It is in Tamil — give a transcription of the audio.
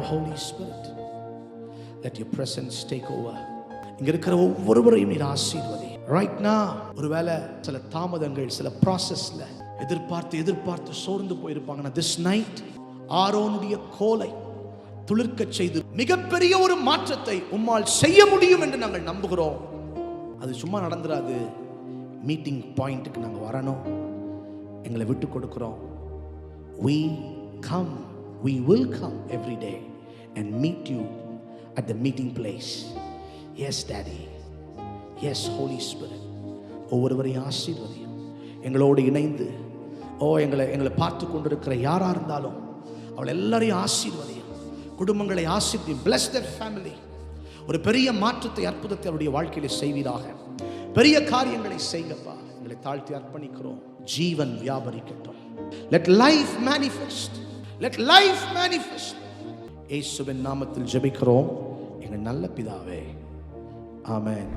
Holy Spirit, let your presence take over. இங்க இருக்கிற ஒவ்வொருவரையும் நீர் ஆசீர்வதி. Right now, ஒருவேளை சில தாமதங்கள், சில ப்ராசஸ்ல எதிர்பார்த்து சோர்ந்து போயிருப்பாங்கன்னா, this night ஆரோனுடைய கோலை துளிர்க்கச் செய்து மிகப்பெரிய ஒரு மாற்றத்தை உம்மால் செய்ய முடியும் என்று நாங்கள் நம்புகிறோம். அது சும்மா நடந்துராது. மீட்டிங் பாயிண்ட்டுக்கு நாங்கள் வரணும். எங்களை விட்டு கொடுக்கிறோம். We will come every day and meet you at the meeting place. Yes, Daddy. Yes, Holy Spirit. ஒவ்வொருவரையும் ஆசீர்வதியும். எங்களோடு இணைந்து எங்களை பார்த்து கொண்டிருக்கிற யாரா இருந்தாலும் அவள் எல்லாரையும் ஆசீர்வதியும். குடும்பங்களை ஆசீர்வதியும். Bless their family. ஒரு பெரிய மாற்றத்தை, அற்புதத்தை அவருடைய வாழ்க்கையில செய்வீராக. பெரிய காரியங்களை செய்யுங்கப்பா. எங்களை தாழ்த்தி அர்ப்பணிக்கிறோம். ஜீவன் வியாபரிக்கட்டும். Let life manifest. Let life manifest. இயேசுவின் நாமத்தில் ஜெபிக்கிறோம் எங்கள் நல்ல பிதாவே. ஆமென்.